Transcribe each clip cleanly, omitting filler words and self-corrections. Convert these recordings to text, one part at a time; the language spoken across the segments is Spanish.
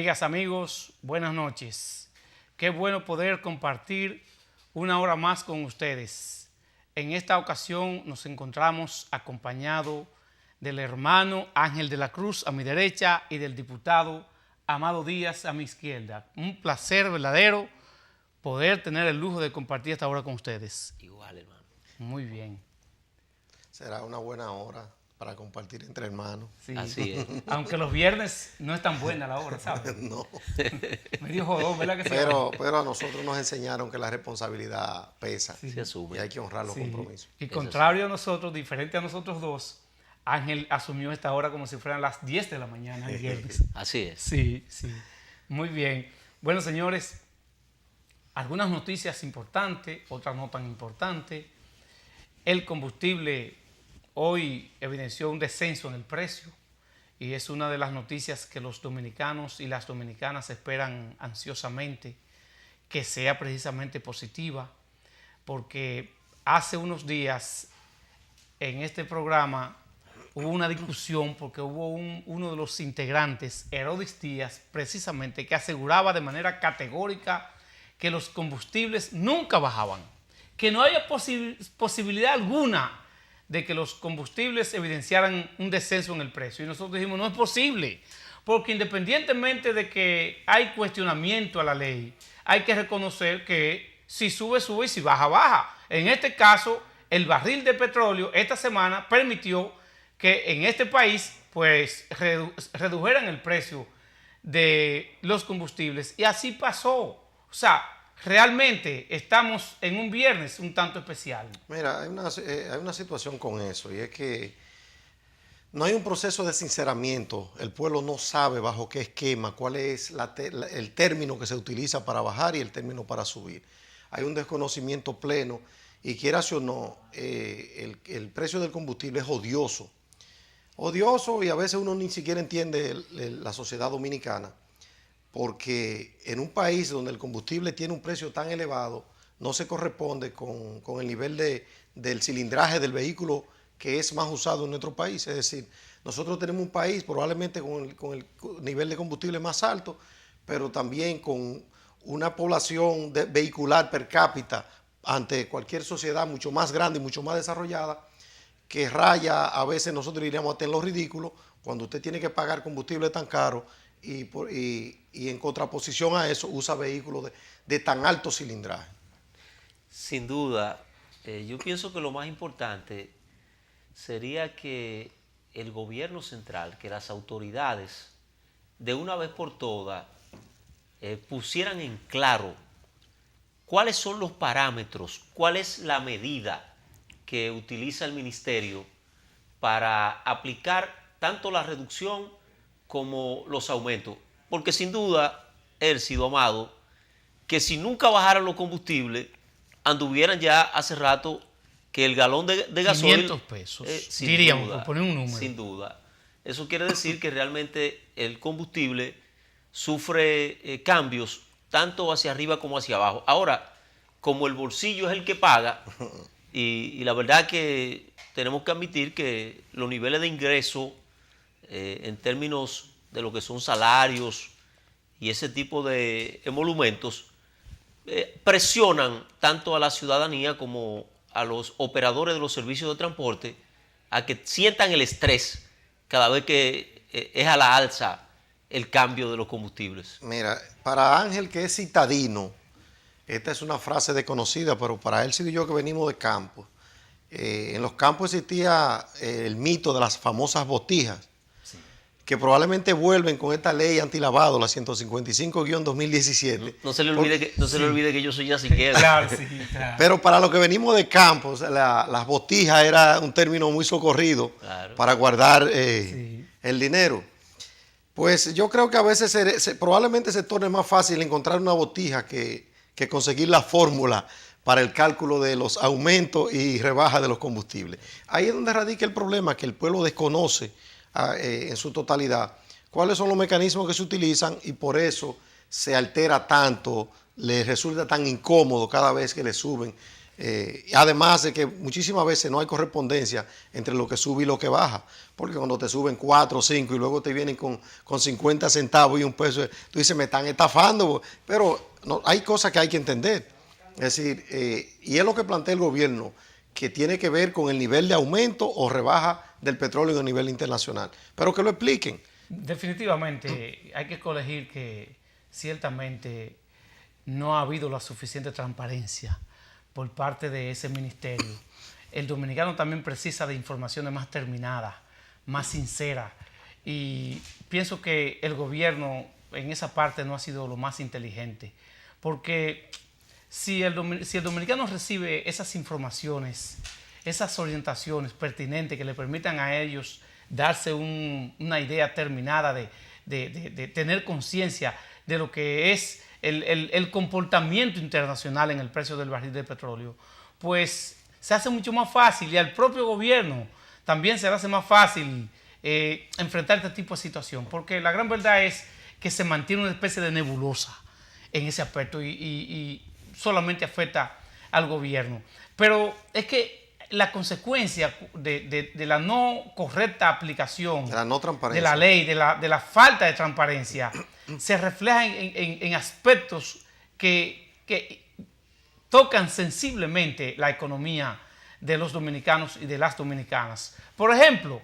Amigas, amigos, buenas noches. Qué bueno poder compartir una hora más con ustedes. En esta ocasión nos encontramos acompañado del hermano Ángel de la Cruz a mi derecha y del diputado Amado Díaz a mi izquierda. Un placer verdadero poder tener el lujo de compartir esta hora con ustedes. Igual, hermano. Muy bien. Será una buena hora para compartir entre hermanos. Sí. Así es. Aunque los viernes no es tan buena la hora, ¿sabes? No. Medio jodón, ¿verdad que sí? Pero a nosotros nos enseñaron que la responsabilidad pesa Sí. Se asume. y hay que honrar los Sí. compromisos. Y contrario a nosotros, diferente a nosotros dos, Ángel asumió esta hora como si fueran las 10 de la mañana el viernes. Así es. Sí, sí. Muy bien. Bueno, señores, algunas noticias importantes, otras no tan importantes. El combustible hoy evidenció un descenso en el precio y es una de las noticias que los dominicanos y las dominicanas esperan ansiosamente que sea precisamente positiva, porque hace unos días en este programa hubo una discusión porque hubo uno de los integrantes, Herodis Díaz, precisamente, que aseguraba de manera categórica que los combustibles nunca bajaban, que no había posibilidad alguna de que los combustibles evidenciaran un descenso en el precio. Y nosotros dijimos, no es posible, porque independientemente de que hay cuestionamiento a la ley, hay que reconocer que si sube, sube y si baja, baja. En este caso, el barril de petróleo esta semana permitió que en este país pues redujeran el precio de los combustibles y así pasó. O sea, realmente estamos en un viernes un tanto especial. Mira, hay una situación con eso y es que no hay un proceso de sinceramiento. El pueblo no sabe bajo qué esquema, cuál es el término que se utiliza para bajar y el término para subir. Hay un desconocimiento pleno y quieras o no, el precio del combustible es odioso. Odioso y a veces uno ni siquiera entiende la sociedad dominicana, porque en un país donde el combustible tiene un precio tan elevado, no se corresponde con el nivel del cilindraje del vehículo que es más usado en nuestro país. Es decir, nosotros tenemos un país probablemente con el nivel de combustible más alto, pero también con una población vehicular per cápita ante cualquier sociedad mucho más grande y mucho más desarrollada, que raya, a veces nosotros diríamos hasta en lo ridículo, cuando usted tiene que pagar combustible tan caro y en contraposición a eso usa vehículos de tan alto cilindraje. Sin duda, yo pienso que lo más importante sería que el gobierno central, que las autoridades, de una vez por todas, pusieran en claro cuáles son los parámetros, cuál es la medida que utiliza el ministerio para aplicar tanto la reducción como los aumentos. Porque sin duda, Ércido, Amado, que si nunca bajaran los combustibles, anduvieran ya hace rato que el galón de gasoil... 500 pesos, diríamos, por poner un número. Sin duda. Eso quiere decir que realmente el combustible sufre cambios tanto hacia arriba como hacia abajo. Ahora, como el bolsillo es el que paga, y la verdad que tenemos que admitir que los niveles de ingreso en términos de lo que son salarios y ese tipo de emolumentos presionan tanto a la ciudadanía como a los operadores de los servicios de transporte a que sientan el estrés cada vez que es a la alza el cambio de los combustibles. Mira, para Ángel, que es citadino, esta es una frase desconocida, pero para él y yo que venimos de campo, en los campos existía el mito de las famosas botijas, sí, que probablemente vuelven con esta ley antilavado, la 155-2017. No se le olvide que yo soy yaciquero. Claro, sí, claro. Pero para los que venimos de campo, o sea, las botijas era un término muy socorrido, claro, para guardar sí, el dinero. Pues yo creo que a veces probablemente se torne más fácil encontrar una botija que conseguir la fórmula para el cálculo de los aumentos y rebajas de los combustibles. Ahí es donde radica el problema, que el pueblo desconoce en su totalidad cuáles son los mecanismos que se utilizan y por eso se altera tanto, le resulta tan incómodo cada vez que le suben Además de que muchísimas veces no hay correspondencia entre lo que sube y lo que baja, porque cuando te suben 4 o 5 y luego te vienen con 50 centavos y un peso, tú dices, me están estafando, pero no, hay cosas que hay que entender. Es decir, y es lo que plantea el gobierno, que tiene que ver con el nivel de aumento o rebaja del petróleo a nivel internacional, pero que lo expliquen. Definitivamente hay que colegir que ciertamente no ha habido la suficiente transparencia por parte de ese ministerio. El dominicano también precisa de informaciones más terminadas, más sinceras, y pienso que el gobierno en esa parte no ha sido lo más inteligente, porque si el dominicano recibe esas informaciones, esas orientaciones pertinentes que le permitan a ellos darse una idea terminada de tener conciencia de lo que es el comportamiento internacional en el precio del barril de petróleo, pues se hace mucho más fácil, y al propio gobierno también se le hace más fácil enfrentar este tipo de situación, porque la gran verdad es que se mantiene una especie de nebulosa en ese aspecto y solamente afecta al gobierno. Pero es que la consecuencia de la no correcta aplicación De la no transparencia. de la ley, de la falta de transparencia, se refleja en aspectos que tocan sensiblemente la economía de los dominicanos y de las dominicanas. Por ejemplo,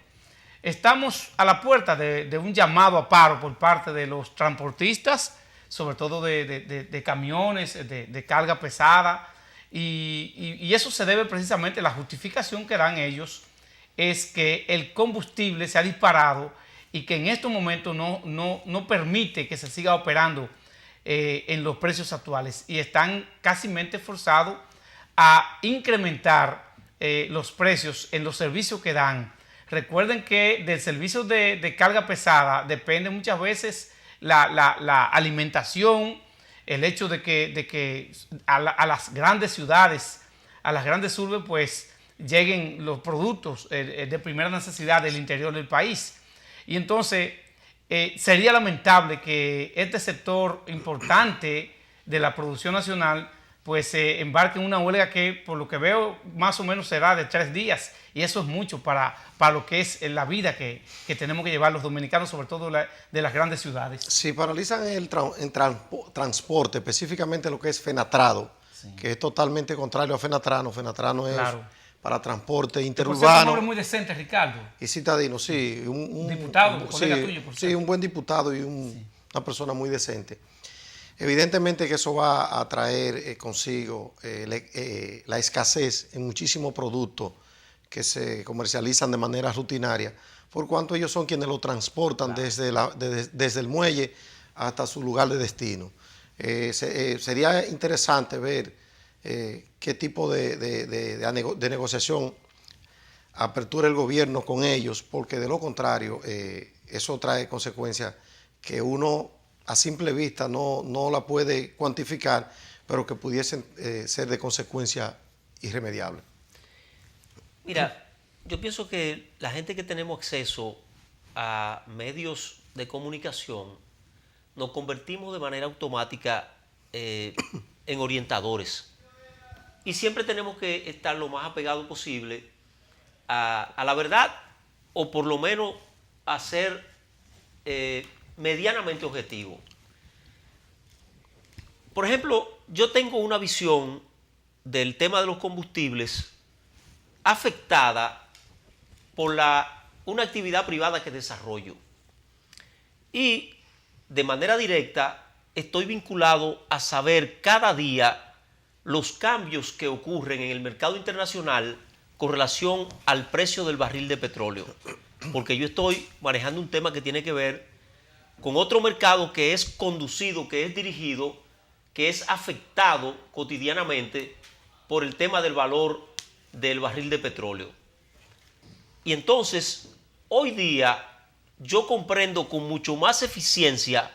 estamos a la puerta de un llamado a paro por parte de los transportistas, sobre todo de camiones, de carga pesada, y eso se debe precisamente, la justificación que dan ellos es que el combustible se ha disparado y que en estos momentos no permite que se siga operando en los precios actuales, y están casi forzados a incrementar los precios en los servicios que dan. Recuerden que del servicio de carga pesada depende muchas veces la alimentación, el hecho de que a las grandes ciudades, a las grandes urbes, pues lleguen los productos de primera necesidad del interior del país. Y entonces sería lamentable que este sector importante de la producción nacional pues se embarque en una huelga que, por lo que veo, más o menos será de 3 días, y eso es mucho para lo que es la vida que tenemos que llevar los dominicanos, sobre todo de las grandes ciudades. Si paralizan el transporte, específicamente lo que es Fenatrado, sí, que es totalmente contrario a Fenatrano. Fenatrano es para transporte interurbano. Un hombre muy decente, Ricardo. Y citadino, sí. Un diputado, colega tuyo, por sí, un buen diputado y una persona muy decente. Evidentemente que eso va a traer consigo la escasez en muchísimos productos que se comercializan de manera rutinaria, por cuanto ellos son quienes lo transportan desde el muelle hasta su lugar de destino. Sería interesante ver qué tipo de negociación apertura el gobierno con ellos, porque de lo contrario eso trae consecuencias que uno a simple vista no la puede cuantificar, pero que pudiesen ser de consecuencia irremediable. Mira, yo pienso que la gente que tenemos acceso a medios de comunicación nos convertimos de manera automática en orientadores. Y siempre tenemos que estar lo más apegado posible a la verdad, o por lo menos a ser medianamente objetivo. Por ejemplo, yo tengo una visión del tema de los combustibles afectada por una actividad privada que desarrollo. Y de manera directa estoy vinculado a saber cada día los cambios que ocurren en el mercado internacional con relación al precio del barril de petróleo. Porque yo estoy manejando un tema que tiene que ver con otro mercado que es conducido, que es dirigido, que es afectado cotidianamente por el tema del valor del barril de petróleo. Y entonces, hoy día, yo comprendo con mucho más eficiencia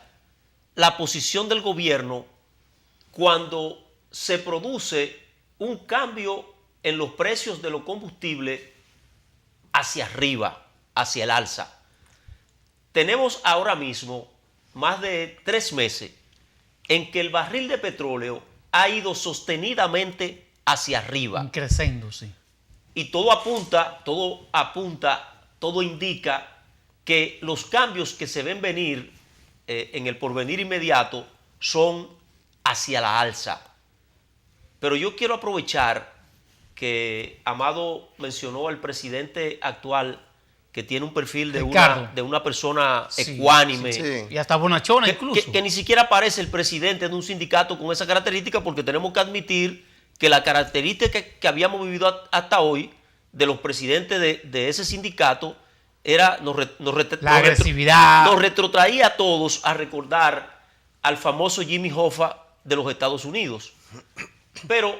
la posición del gobierno cuando se produce un cambio en los precios de los combustibles hacia arriba, hacia el alza. Tenemos ahora mismo más de 3 meses en que el barril de petróleo ha ido sostenidamente hacia arriba. Creciendo, sí. Y todo indica que los cambios que se ven venir en el porvenir inmediato son hacia la alza. Pero yo quiero aprovechar que Amado mencionó al presidente actual, que tiene un perfil de una persona ecuánime. Sí. Y hasta bonachona incluso. Que ni siquiera parece el presidente de un sindicato con esa característica, porque tenemos que admitir que la característica que habíamos vivido hasta hoy de los presidentes de ese sindicato era la agresividad. Nos retrotraía a todos a recordar al famoso Jimmy Hoffa de los Estados Unidos. Pero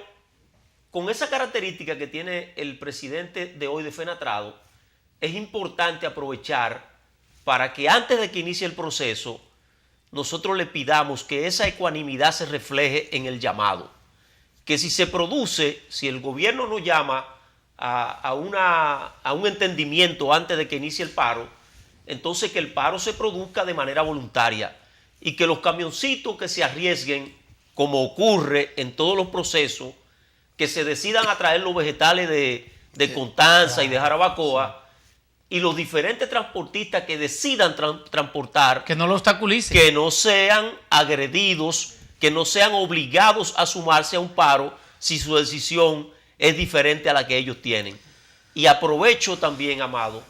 con esa característica que tiene el presidente de hoy de Fenatrado, es importante aprovechar para que antes de que inicie el proceso, nosotros le pidamos que esa ecuanimidad se refleje en el llamado. Que si se produce, si el gobierno nos llama a un entendimiento antes de que inicie el paro, entonces que el paro se produzca de manera voluntaria y que los camioncitos que se arriesguen, como ocurre en todos los procesos, que se decidan a traer los vegetales de Constanza y de Jarabacoa, y los diferentes transportistas que decidan transportar, que no lo obstaculicen, que no sean agredidos, que no sean obligados a sumarse a un paro si su decisión es diferente a la que ellos tienen. Y aprovecho también, Amado,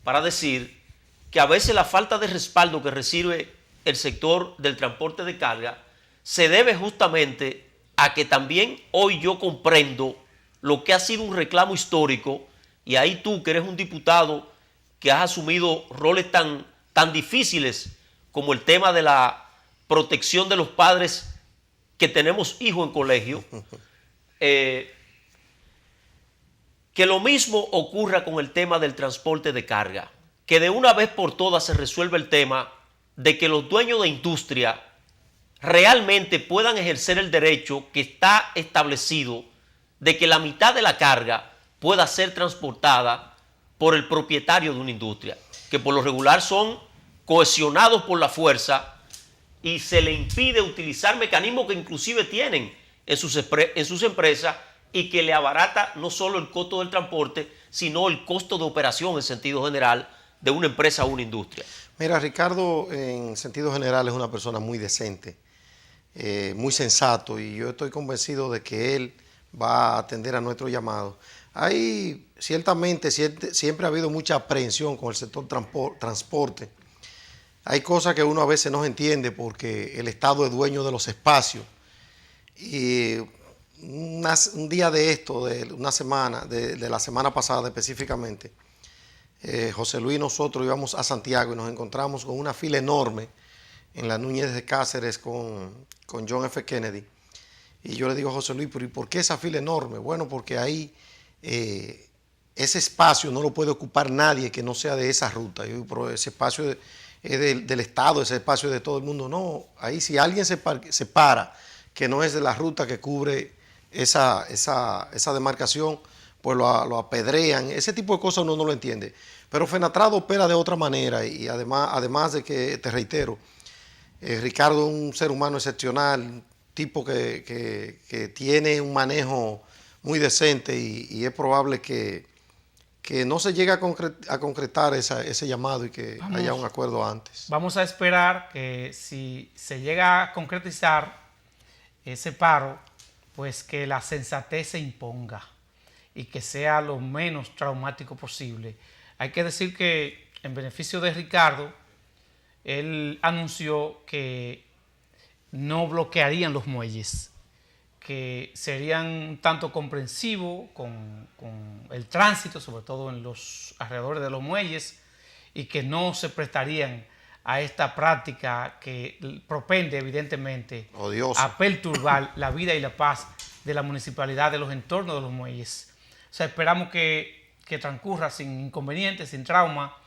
para decir que a veces la falta de respaldo que recibe el sector del transporte de carga se debe justamente a que también hoy yo comprendo lo que ha sido un reclamo histórico, y ahí tú, que eres un diputado que has asumido roles tan difíciles como el tema de la protección de los padres que tenemos hijos en colegio, que lo mismo ocurra con el tema del transporte de carga, que de una vez por todas se resuelva el tema de que los dueños de industria realmente puedan ejercer el derecho que está establecido de que la mitad de la carga pueda ser transportada por el propietario de una industria, que por lo regular son cohesionados por la fuerza y se le impide utilizar mecanismos que inclusive tienen en sus empresas y que le abarata no solo el costo del transporte, sino el costo de operación en sentido general de una empresa o una industria. Mira, Ricardo, en sentido general es una persona muy decente, muy sensato, y yo estoy convencido de que él va a atender a nuestro llamado. Hay ciertamente, siempre ha habido mucha aprehensión con el sector transporte. Hay cosas que uno a veces no entiende porque el Estado es dueño de los espacios. Y un día de esto, de una semana, de la semana pasada específicamente, José Luis y nosotros íbamos a Santiago y nos encontramos con una fila enorme en la Núñez de Cáceres con John F. Kennedy. Y yo le digo a José Luis, pero ¿y por qué esa fila enorme? Bueno, porque ahí ese espacio no lo puede ocupar nadie que no sea de esa ruta. Yo digo, pero ese espacio es del Estado, ese espacio es de todo el mundo. No, ahí si alguien se para que no es de la ruta que cubre esa demarcación, pues lo apedrean. Ese tipo de cosas uno no lo entiende. Pero Fenatrado opera de otra manera, y además de que, te reitero, Ricardo es un ser humano excepcional, tipo que tiene un manejo muy decente, y es probable que no se llegue a concretar ese llamado y que haya un acuerdo antes. Vamos a esperar que si se llega a concretizar ese paro, pues que la sensatez se imponga y que sea lo menos traumático posible. Hay que decir que en beneficio de Ricardo, él anunció que no bloquearían los muelles, que serían un tanto comprensivos con el tránsito, sobre todo en los alrededores de los muelles, y que no se prestarían a esta práctica que propende evidentemente odiosa, a perturbar la vida y la paz de la municipalidad, de los entornos de los muelles. O sea, esperamos que transcurra sin inconvenientes, sin trauma,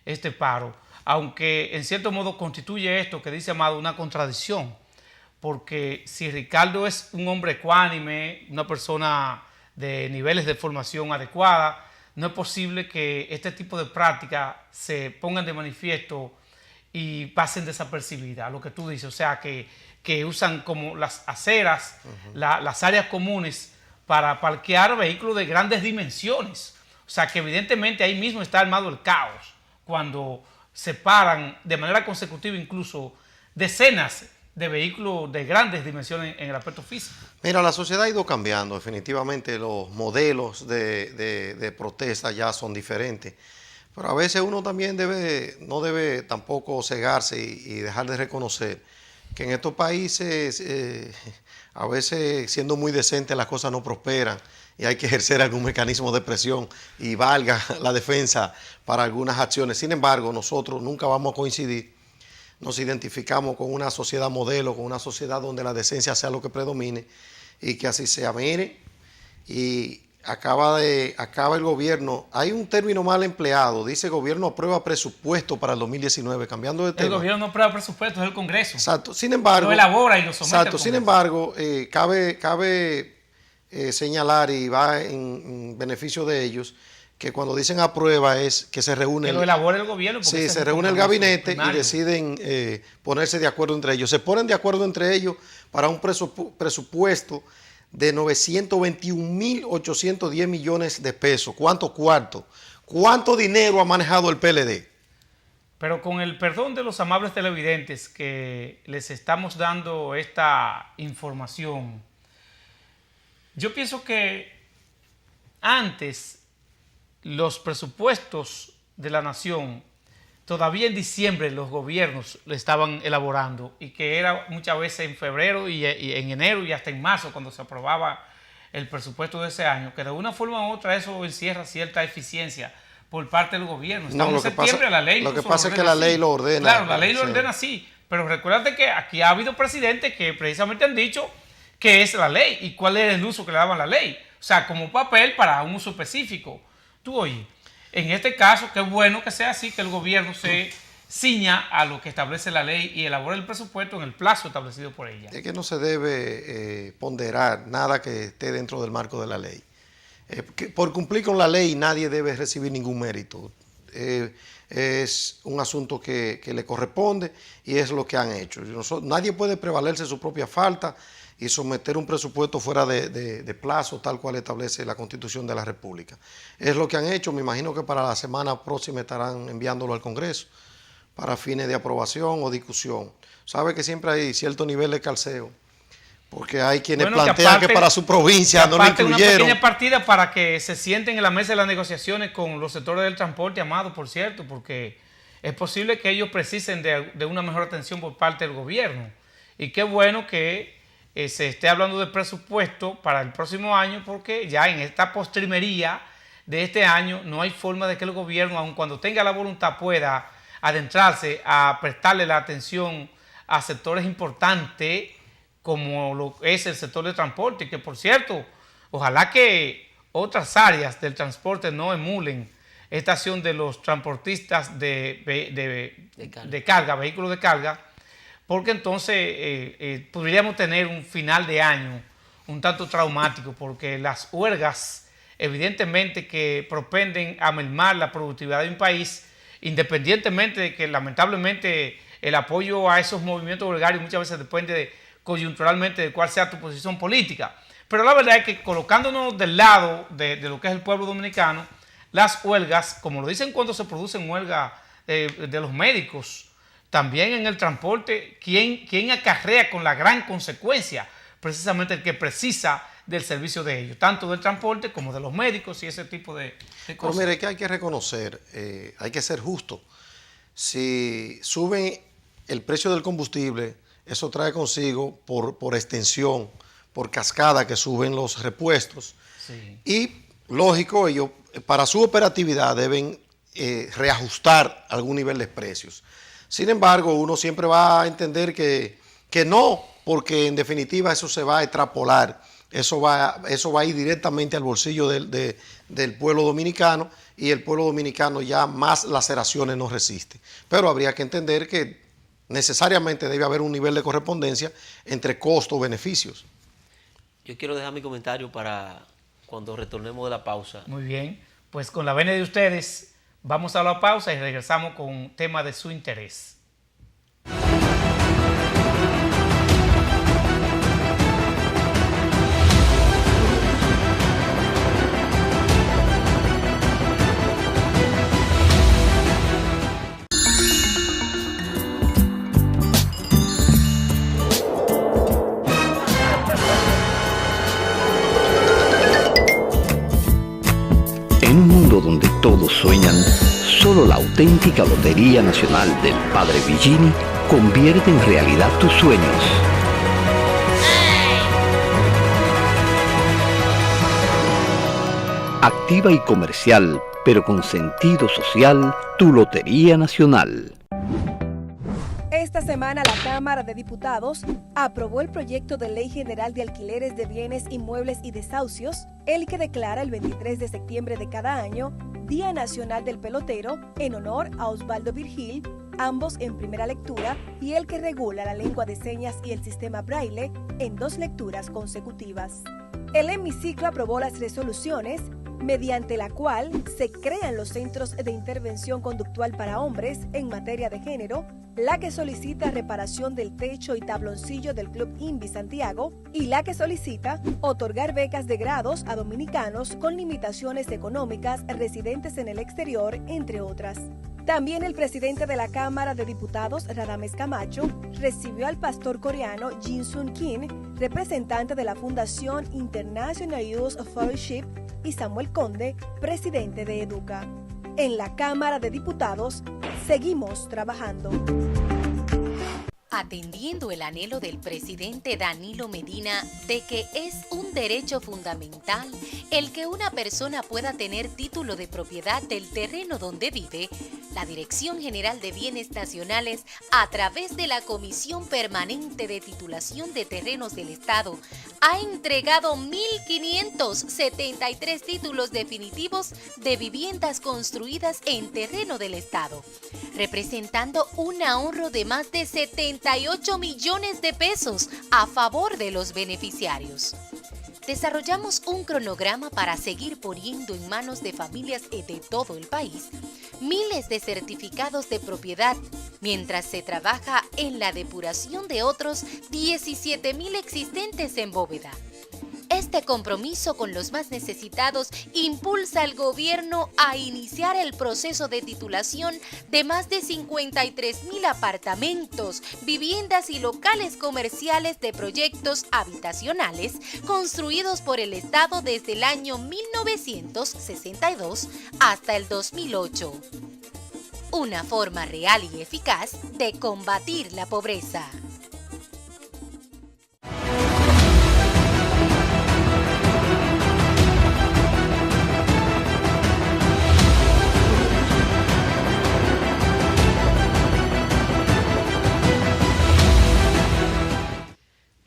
este paro, aunque en cierto modo constituye esto que dice Amado una contradicción, porque si Ricardo es un hombre ecuánime, una persona de niveles de formación adecuada, no es posible que este tipo de prácticas se pongan de manifiesto y pasen desapercibidas, lo que tú dices, o sea, que usan como las aceras, las áreas comunes para parquear vehículos de grandes dimensiones. O sea que evidentemente ahí mismo está armado el caos, cuando se paran de manera consecutiva incluso decenas de vehículos de grandes dimensiones en el aspecto físico. Mira, la sociedad ha ido cambiando, definitivamente los modelos de protesta ya son diferentes, pero a veces uno también no debe tampoco cegarse y dejar de reconocer que en estos países a veces siendo muy decentes las cosas no prosperan y hay que ejercer algún mecanismo de presión y valga la defensa para algunas acciones. Sin embargo, nosotros nunca vamos a coincidir. Nos identificamos con una sociedad modelo, con una sociedad donde la decencia sea lo que predomine y que así sea. Mire, y acaba el gobierno, hay un término mal empleado, dice gobierno aprueba presupuesto para el 2019, cambiando de tema. El gobierno no aprueba presupuesto, es el Congreso. Exacto, sin embargo. Lo elabora y lo somete. Exacto, sin embargo, cabe señalar y va en beneficio de ellos que cuando dicen aprueba es que se reúne. Que lo elabora el gobierno. Sí, se reúne el gabinete y deciden ponerse de acuerdo entre ellos. Se ponen de acuerdo entre ellos para un presupuesto de 921.810 millones de pesos. ¿Cuánto cuarto? ¿Cuánto dinero ha manejado el PLD? Pero con el perdón de los amables televidentes que les estamos dando esta información, yo pienso que antes los presupuestos de la nación, todavía en diciembre los gobiernos lo estaban elaborando y que era muchas veces en febrero y en enero y hasta en marzo cuando se aprobaba el presupuesto de ese año, que de una forma u otra eso encierra cierta eficiencia por parte del gobierno. Estamos en septiembre, la ley lo que pasa es que la ley lo ordena. Claro, la ley lo ordena así, pero recuérdate que aquí ha habido presidentes que precisamente han dicho qué es la ley y cuál es el uso que le daban a la ley. O sea, como papel para un uso específico. Tú oye, en este caso, qué bueno que sea así, que el gobierno se ciña a lo que establece la ley y elabore el presupuesto en el plazo establecido por ella. Es que no se debe ponderar nada que esté dentro del marco de la ley. Por cumplir con la ley nadie debe recibir ningún mérito. Es un asunto que le corresponde y es lo que han hecho. Nadie puede prevalerse su propia falta y someter un presupuesto fuera de plazo, tal cual establece la Constitución de la República. Es lo que han hecho. Me imagino que para la semana próxima estarán enviándolo al Congreso para fines de aprobación o discusión. Sabe que siempre hay cierto nivel de calceo, porque hay quienes plantean que para su provincia no lo incluyeron. Una pequeña partida para que se sienten en la mesa de las negociaciones con los sectores del transporte, Amado, por cierto, porque es posible que ellos precisen de una mejor atención por parte del gobierno. Y qué bueno que se esté hablando de presupuesto para el próximo año, porque ya en esta postrimería de este año no hay forma de que el gobierno, aun cuando tenga la voluntad, pueda adentrarse a prestarle la atención a sectores importantes como lo es el sector del transporte, que por cierto, ojalá que otras áreas del transporte no emulen esta acción de los transportistas de carga, vehículos de carga, porque entonces podríamos tener un final de año un tanto traumático, porque las huelgas evidentemente que propenden a mermar la productividad de un país, independientemente de que lamentablemente el apoyo a esos movimientos huelgarios muchas veces depende coyunturalmente de cuál sea tu posición política. Pero la verdad es que colocándonos del lado de lo que es el pueblo dominicano, las huelgas, como lo dicen cuando se producen huelgas de los médicos, también en el transporte, ¿quién acarrea con la gran consecuencia? Precisamente el que precisa del servicio de ellos, tanto del transporte como de los médicos y ese tipo de cosas. Pero mire, que hay que reconocer, hay que ser justo. Si suben el precio del combustible, eso trae consigo por extensión, por cascada que suben los repuestos. Sí. Y lógico, ellos para su operatividad deben reajustar algún nivel de precios. Sin embargo, uno siempre va a entender que no, porque en definitiva eso se va a extrapolar, eso va a ir directamente al bolsillo del pueblo dominicano y el pueblo dominicano ya más laceraciones no resiste. Pero habría que entender que necesariamente debe haber un nivel de correspondencia entre costos-beneficios. Yo quiero dejar mi comentario para cuando retornemos de la pausa. Muy bien, pues con la venia de ustedes vamos a la pausa y regresamos con un tema de su interés. sueñan, solo la auténtica Lotería Nacional del Padre Villini convierte en realidad tus sueños. Activa y comercial, pero con sentido social, tu Lotería Nacional. Esta semana la Cámara de Diputados aprobó el proyecto de Ley General de Alquileres de Bienes Inmuebles y Desahucios, el que declara el 23 de septiembre de cada año Día Nacional del Pelotero en honor a Osvaldo Virgil, ambos en primera lectura, y el que regula la lengua de señas y el sistema braille en 2 lecturas consecutivas. El hemiciclo aprobó las resoluciones mediante la cual se crean los centros de intervención conductual para hombres en materia de género, la que solicita reparación del techo y tabloncillo del Club INVI Santiago y la que solicita otorgar becas de grados a dominicanos con limitaciones económicas residentes en el exterior, entre otras. También el presidente de la Cámara de Diputados, Radames Camacho, recibió al pastor coreano Jin Sun Kim, representante de la Fundación International Youth Fellowship, y Samuel Conde, presidente de Educa. En la Cámara de Diputados, seguimos trabajando. Atendiendo el anhelo del presidente Danilo Medina de que es un derecho fundamental el que una persona pueda tener título de propiedad del terreno donde vive, la Dirección General de Bienes Nacionales, a través de la Comisión Permanente de Titulación de Terrenos del Estado, ha entregado 1.573 títulos definitivos de viviendas construidas en terreno del Estado, representando un ahorro de más de 78 millones de pesos a favor de los beneficiarios. Desarrollamos un cronograma para seguir poniendo en manos de familias de todo el país miles de certificados de propiedad, mientras se trabaja en la depuración de otros 17.000 existentes en bóveda. Este compromiso con los más necesitados impulsa al gobierno a iniciar el proceso de titulación de más de 53.000 apartamentos, viviendas y locales comerciales de proyectos habitacionales construidos por el Estado desde el año 1962 hasta el 2008. Una forma real y eficaz de combatir la pobreza.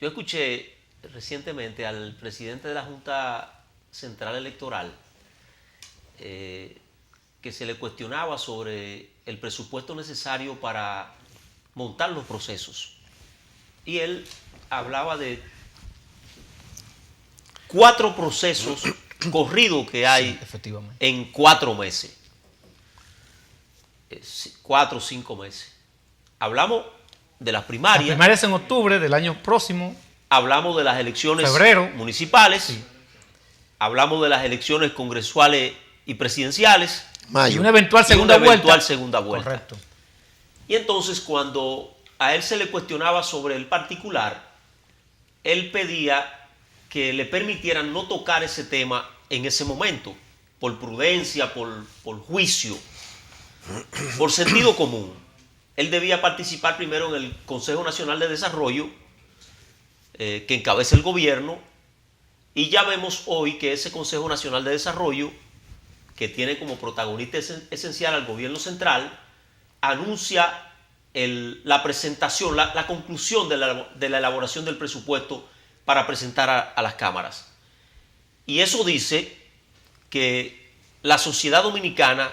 Yo escuché recientemente al presidente de la Junta Central Electoral que se le cuestionaba sobre el presupuesto necesario para montar los procesos. Y él hablaba de 4 procesos corridos que hay en 4 meses. 4 o 5 meses. Hablamos de las primarias. Las primarias en octubre del año próximo. Hablamos de las elecciones municipales. Sí. Hablamos de las elecciones congresuales y presidenciales. Y una eventual segunda vuelta. Correcto. Y entonces, cuando a él se le cuestionaba sobre el particular, él pedía que le permitieran no tocar ese tema en ese momento, por prudencia, por juicio, por sentido común. Él debía participar primero en el Consejo Nacional de Desarrollo, que encabeza el gobierno, y ya vemos hoy que ese Consejo Nacional de Desarrollo, que tiene como protagonista esencial al gobierno central, anuncia la presentación, la conclusión de la elaboración del presupuesto para presentar a las cámaras. Y eso dice que la sociedad dominicana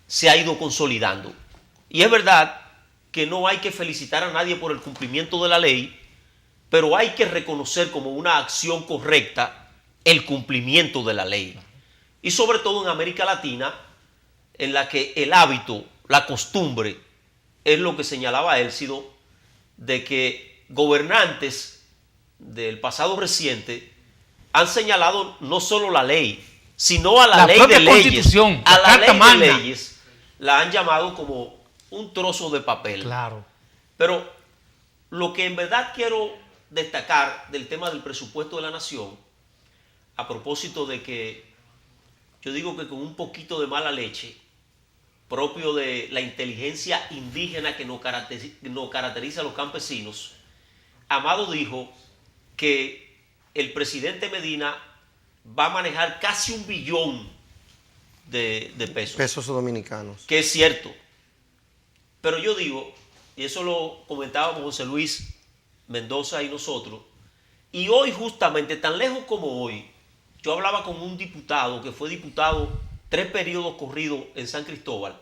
se ha ido consolidando. Y es verdad que no hay que felicitar a nadie por el cumplimiento de la ley, pero hay que reconocer como una acción correcta el cumplimiento de la ley. Y sobre todo en América Latina, en la que el hábito, la costumbre, es lo que señalaba Élcido, de que gobernantes del pasado reciente han señalado no solo la ley, sino a la ley de leyes, a la ley de leyes, la han llamado como un trozo de papel. Claro. Pero lo que en verdad quiero destacar del tema del presupuesto de la nación, a propósito de que yo digo que con un poquito de mala leche propio de la inteligencia indígena que nos caracteriza a los campesinos, Amado dijo que el presidente Medina va a manejar casi 1 billón de pesos. Pesos dominicanos. Que es cierto. Pero yo digo, y eso lo comentábamos José Luis Mendoza y nosotros, y hoy justamente, tan lejos como hoy, yo hablaba con un diputado que fue diputado 3 periodos corridos en San Cristóbal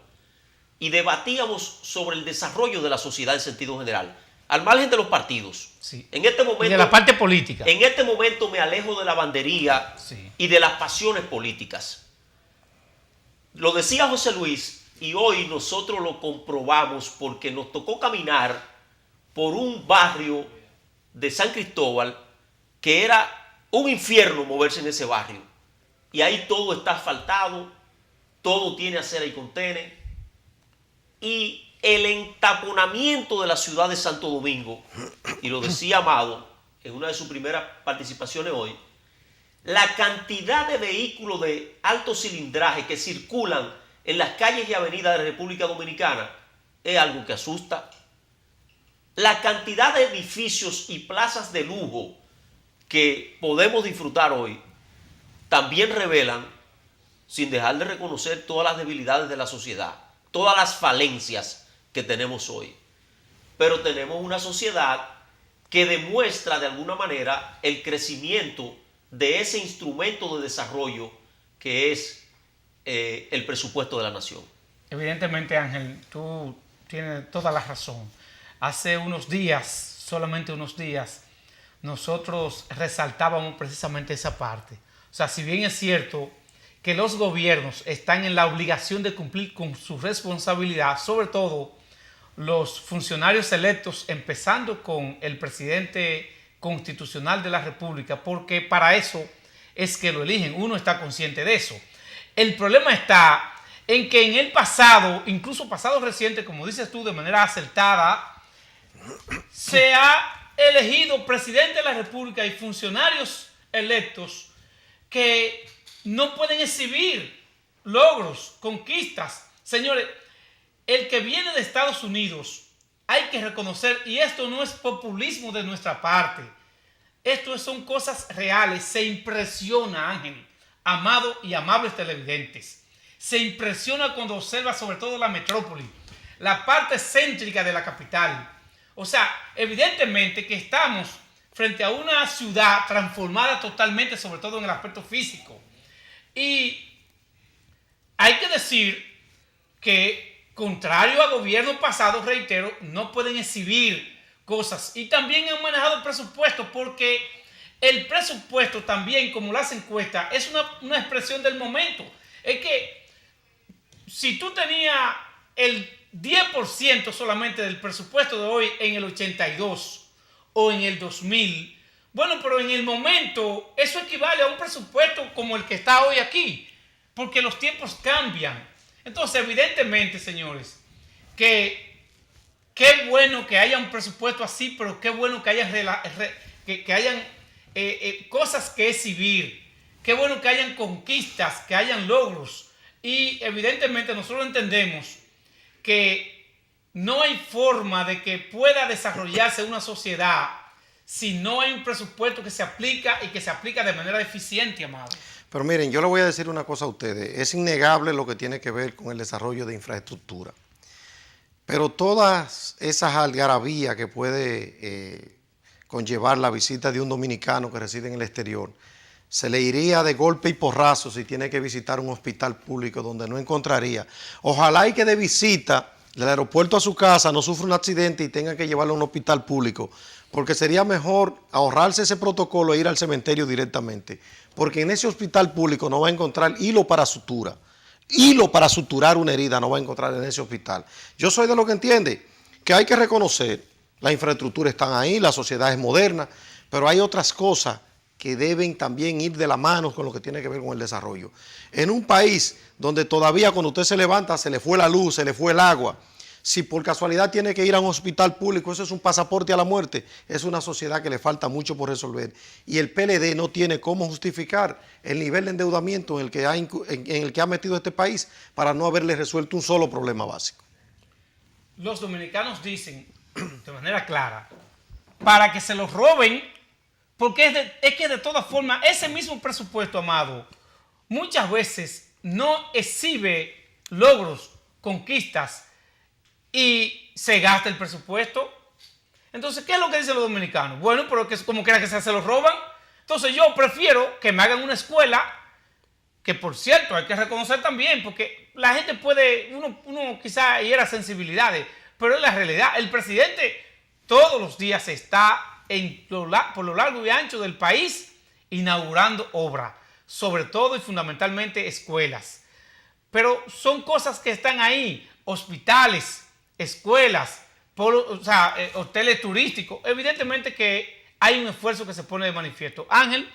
y debatíamos sobre el desarrollo de la sociedad en sentido general, al margen de los partidos. Sí. En este momento, y de la parte política. En este momento me alejo de la bandería Sí. y de las pasiones políticas. Lo decía José Luis y hoy nosotros lo comprobamos porque nos tocó caminar por un barrio de San Cristóbal que era un infierno moverse en ese barrio. Y ahí todo está asfaltado, todo tiene acera y contene. Y el entaponamiento de la ciudad de Santo Domingo, y lo decía Amado en una de sus primeras participaciones hoy, la cantidad de vehículos de alto cilindraje que circulan en las calles y avenidas de la República Dominicana es algo que asusta. La cantidad de edificios y plazas de lujo que podemos disfrutar hoy también revelan, sin dejar de reconocer todas las debilidades de la sociedad, todas las falencias que tenemos hoy. Pero tenemos una sociedad que demuestra de alguna manera el crecimiento de ese instrumento de desarrollo que es el presupuesto de la nación. Evidentemente, Ángel, tú tienes toda la razón. Hace unos días, solamente unos días, nosotros resaltábamos precisamente esa parte. O sea, si bien es cierto que los gobiernos están en la obligación de cumplir con su responsabilidad, sobre todo los funcionarios electos, empezando con el presidente constitucional de la República, porque para eso es que lo eligen, uno está consciente de eso. El problema está en que en el pasado, incluso pasado reciente, como dices tú de manera acertada, se ha elegido presidente de la República y funcionarios electos que no pueden exhibir logros, conquistas. Señores, el que viene de Estados Unidos, hay que reconocer, y esto no es populismo de nuestra parte, esto son cosas reales. Se impresiona, Ángel, Amado y amables televidentes, se impresiona cuando observa sobre todo la metrópoli, la parte céntrica de la capital. O sea, evidentemente que estamos frente a una ciudad transformada totalmente, sobre todo en el aspecto físico. Y hay que decir que, contrario a gobiernos pasados, reitero, no pueden exhibir cosas. Y también han manejado el presupuesto, porque el presupuesto también, como las encuestas, es una expresión del momento. Es que si tú tenías el 10% solamente del presupuesto de hoy en el 82 o en el 2000, bueno, pero en el momento eso equivale a un presupuesto como el que está hoy aquí, porque los tiempos cambian. Entonces, evidentemente, señores, que qué bueno que haya un presupuesto así, pero qué bueno que hayan cosas que exhibir, qué bueno que hayan conquistas, que hayan logros. Y evidentemente nosotros entendemos que no hay forma de que pueda desarrollarse una sociedad si no hay un presupuesto que se aplica y que se aplica de manera eficiente, Amado. Pero miren, yo le voy a decir una cosa a ustedes. Es innegable lo que tiene que ver con el desarrollo de infraestructura. Pero todas esas algarabías que puede conllevar la visita de un dominicano que reside en el exterior, se le iría de golpe y porrazo si tiene que visitar un hospital público donde no encontraría. Ojalá y que de visita del aeropuerto a su casa no sufra un accidente y tenga que llevarlo a un hospital público, porque sería mejor ahorrarse ese protocolo e ir al cementerio directamente, porque en ese hospital público no va a encontrar hilo para sutura. Hilo para suturar una herida no va a encontrar en ese hospital. Yo soy de lo que entiende que hay que reconocer, la infraestructura está ahí, la sociedad es moderna, pero hay otras cosas que deben también ir de la mano con lo que tiene que ver con el desarrollo. En un país donde todavía cuando usted se levanta se le fue la luz, se le fue el agua, Si por casualidad tiene que ir a un hospital público, eso es un pasaporte a la muerte. Es una sociedad que le falta mucho por resolver. Y el PLD no tiene cómo justificar el nivel de endeudamiento en el que ha metido este país para no haberle resuelto un solo problema básico. Los dominicanos dicen de manera clara, para que se los roben, porque es que de todas formas, ese mismo presupuesto, Amado, muchas veces no exhibe logros, conquistas, y se gasta el presupuesto. Entonces, ¿qué es lo que dicen los dominicanos? Bueno, pero que como quiera que sea, se los roban. Entonces yo prefiero que me hagan una escuela, que por cierto hay que reconocer también, porque la gente puede, uno quizá hiera sensibilidades, pero es la realidad. El presidente todos los días está por lo largo y ancho del país inaugurando obras, sobre todo y fundamentalmente escuelas. Pero son cosas que están ahí, hospitales, escuelas, hoteles turísticos. Evidentemente que hay un esfuerzo que se pone de manifiesto. Ángel.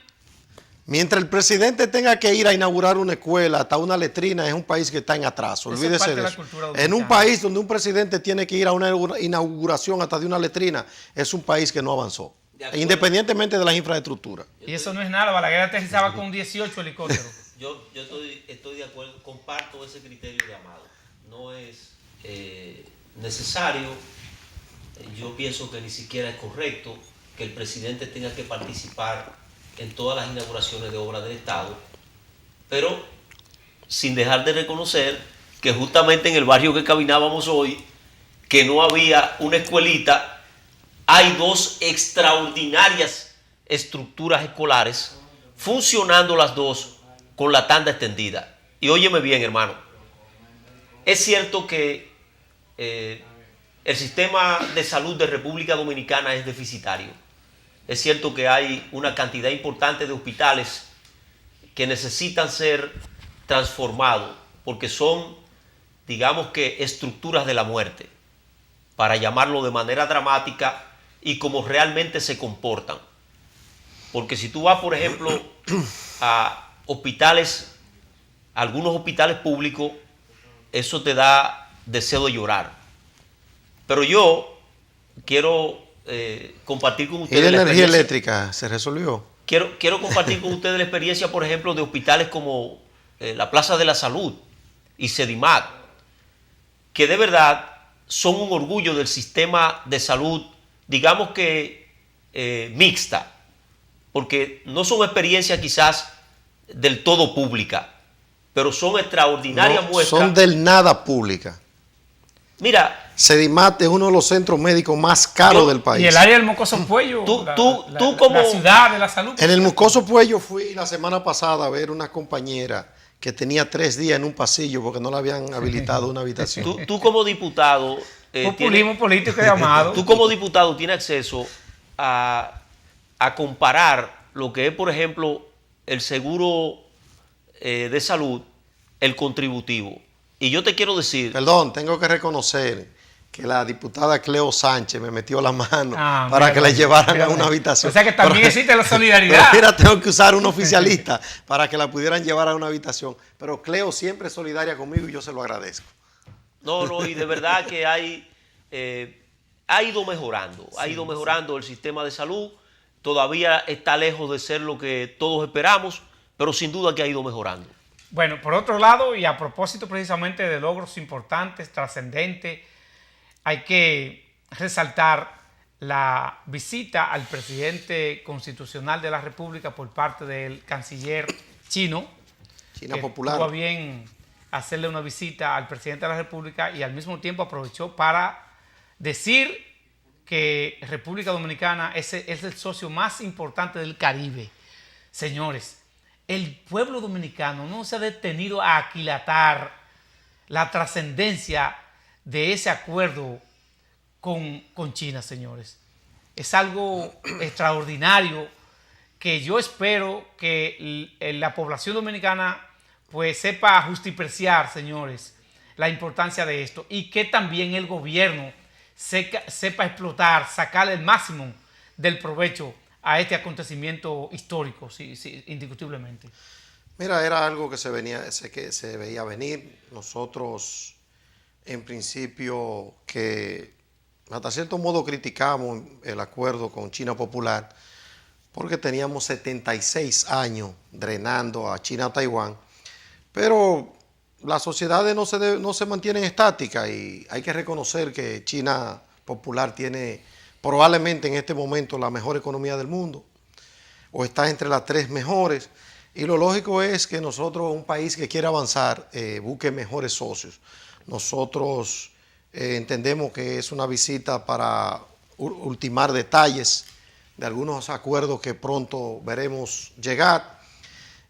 Mientras el presidente tenga que ir a inaugurar una escuela, hasta una letrina, es un país que está en atraso. Olvídese de eso. En un país donde un presidente tiene que ir a una inauguración hasta de una letrina, es un país que no avanzó, independientemente de las infraestructuras. Y eso no es nada, Balaguer aterrizaba con 18 helicópteros. Yo estoy de acuerdo, comparto ese criterio de Amado. No es necesario, yo pienso que ni siquiera es correcto que el presidente tenga que participar en todas las inauguraciones de obras del Estado, pero sin dejar de reconocer que justamente en el barrio que caminábamos hoy, que no había una escuelita, hay dos extraordinarias estructuras escolares funcionando las dos con la tanda extendida. Y óyeme bien, hermano, es cierto que el sistema de salud de República Dominicana es deficitario. Es cierto que hay una cantidad importante de hospitales que necesitan ser transformados porque son, digamos que, estructuras de la muerte, para llamarlo de manera dramática y como realmente se comportan. Porque si tú vas, por ejemplo, a hospitales, algunos hospitales públicos, eso te da deseo de llorar. Pero yo quiero compartir con ustedes. ¿Y la energía eléctrica se resolvió? Quiero compartir con ustedes la experiencia, por ejemplo, de hospitales como la Plaza de la Salud y Sedimat, que de verdad son un orgullo del sistema de salud, digamos que mixta, porque no son experiencias quizás del todo públicas, pero son extraordinarias muestras. Son del nada pública. Mira, Sedimat es uno de los centros médicos más caros del país. Y el área del Mocoso Puello, la ciudad de la salud. En el Mocoso Puello fui la semana pasada a ver una compañera que tenía 3 días en un pasillo porque no le habían habilitado una habitación. Tú como diputado... populismo político llamado. Tú como diputado tienes acceso a comparar lo que es, por ejemplo, el seguro de salud, el contributivo. Y yo te quiero decir... Perdón, tengo que reconocer que la diputada Cleo Sánchez me metió la mano para que la llevaran a una habitación. O sea que también existe la solidaridad. Pero mira, tengo que usar un oficialista para que la pudieran llevar a una habitación. Pero Cleo siempre es solidaria conmigo y yo se lo agradezco. No, y de verdad que ha ido mejorando. Ha ido mejorando el sistema de salud. Todavía está lejos de ser lo que todos esperamos, pero sin duda que ha ido mejorando. Bueno, por otro lado, y a propósito precisamente de logros importantes, trascendentes, hay que resaltar la visita al presidente constitucional de la República por parte del canciller chino. China Popular. Tuvo a bien hacerle una visita al presidente de la República y al mismo tiempo aprovechó para decir que República Dominicana es el socio más importante del Caribe. Señores, el pueblo dominicano no se ha detenido a aquilatar la trascendencia de ese acuerdo con China, señores. Es algo extraordinario que yo espero que la población dominicana pues sepa justipreciar, señores, la importancia de esto y que también el gobierno sepa explotar, sacarle el máximo del provecho a este acontecimiento histórico, sí, en principio que hasta cierto modo criticamos el acuerdo con China Popular porque teníamos 76 años drenando a China a Taiwán, pero las sociedades no se mantienen estáticas y hay que reconocer que China Popular tiene probablemente en este momento la mejor economía del mundo, o está entre las 3 mejores, y lo lógico es que nosotros, un país que quiere avanzar, busque mejores socios. Nosotros entendemos que es una visita para ultimar detalles de algunos acuerdos que pronto veremos llegar,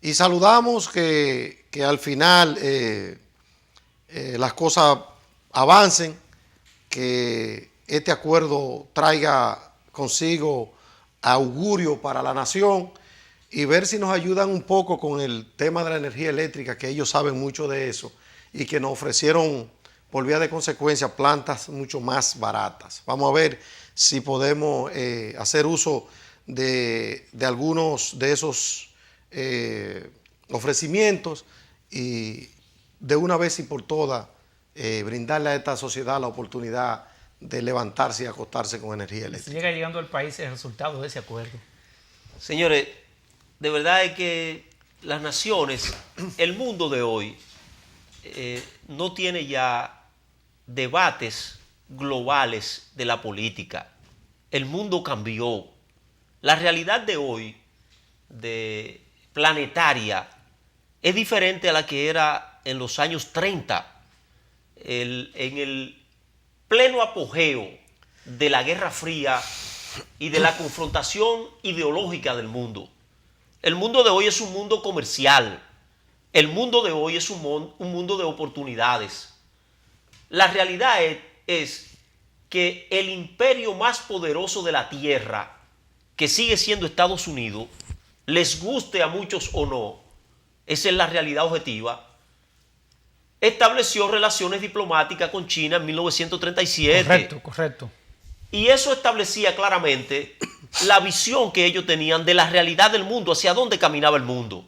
y saludamos que al final las cosas avancen, que este acuerdo traiga consigo augurio para la nación y ver si nos ayudan un poco con el tema de la energía eléctrica, que ellos saben mucho de eso y que nos ofrecieron por vía de consecuencia plantas mucho más baratas. Vamos a ver si podemos hacer uso de algunos de esos ofrecimientos y de una vez y por todas brindarle a esta sociedad la oportunidad de levantarse y acostarse con energía eléctrica. Se llega llegando al país el resultado de ese acuerdo. Señores, de verdad es que las naciones, el mundo de hoy, no tiene ya debates globales de la política. El mundo cambió. La realidad de hoy, de planetaria, es diferente a la que era en los años 30, en el pleno apogeo de la Guerra Fría y de la confrontación ideológica del mundo. El mundo de hoy es un mundo comercial. El mundo de hoy es un mundo de oportunidades. La realidad es que el imperio más poderoso de la Tierra, que sigue siendo Estados Unidos, les guste a muchos o no, esa es la realidad objetiva, estableció relaciones diplomáticas con China en 1937. Correcto. Y eso establecía claramente la visión que ellos tenían de la realidad del mundo, hacia dónde caminaba el mundo.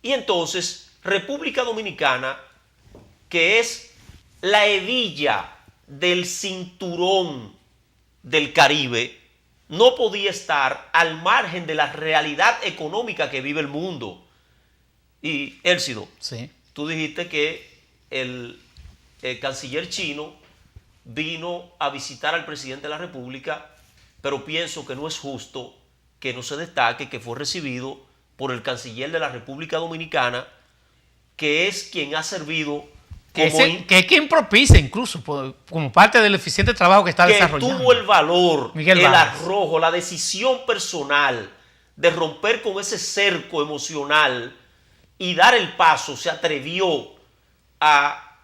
Y entonces, República Dominicana, que es la hebilla del cinturón del Caribe, no podía estar al margen de la realidad económica que vive el mundo. Y, Élcido, Sí. tú dijiste que el canciller chino vino a visitar al presidente de la República, pero pienso que no es justo que no se destaque que fue recibido por el canciller de la República Dominicana, que es quien ha servido como Que es quien propicia incluso como parte del eficiente trabajo que está que desarrollando. tuvo el valor, Miguel el Vargas. arrojo, la decisión personal de romper con ese cerco emocional y dar el paso, se atrevió a,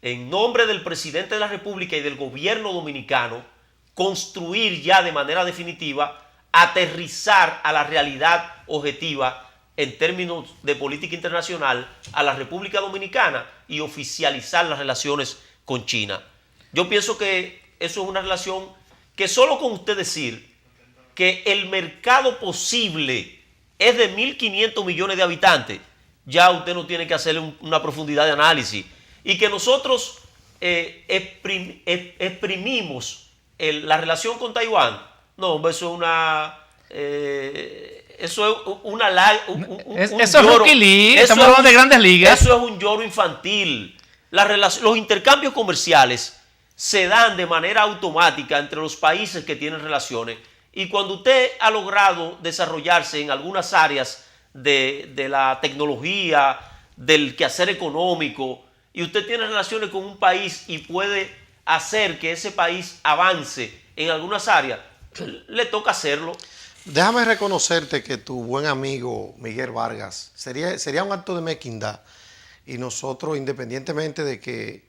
en nombre del presidente de la República y del gobierno dominicano, construir ya de manera definitiva, aterrizar a la realidad objetiva en términos de política internacional a la República Dominicana y oficializar las relaciones con China. Yo pienso que eso es una relación que solo con usted decir que el mercado posible es de 1.500 millones de habitantes, ya usted no tiene que hacerle una profundidad de análisis. Y que nosotros exprimimos la relación con Taiwán, no, eso es una... eso es eso es Rookie League, estamos hablando de grandes ligas. Eso es un lloro infantil. Los intercambios comerciales se dan de manera automática entre los países que tienen relaciones. Y cuando usted ha logrado desarrollarse en algunas áreas de la tecnología, del quehacer económico, y usted tiene relaciones con un país y puede hacer que ese país avance en algunas áreas, le toca hacerlo. Déjame reconocerte que tu buen amigo Miguel Vargas sería un acto de mezquindad, y nosotros, independientemente de que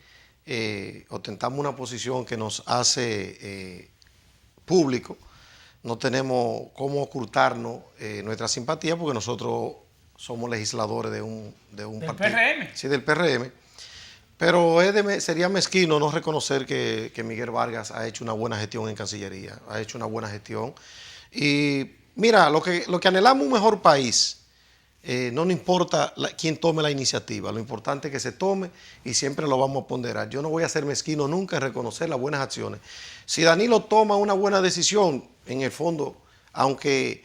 ostentamos una posición que nos hace público, no tenemos cómo ocultarnos nuestra simpatía, porque nosotros somos legisladores de un Del partido. PRM. Sí, del PRM. Pero sería mezquino no reconocer que Miguel Vargas ha hecho una buena gestión en Cancillería, ha hecho una buena gestión. Y mira, lo que anhelamos un mejor país, no nos importa quién tome la iniciativa, lo importante es que se tome y siempre lo vamos a ponderar. Yo no voy a ser mezquino nunca en reconocer las buenas acciones. Si Danilo toma una buena decisión, en el fondo, aunque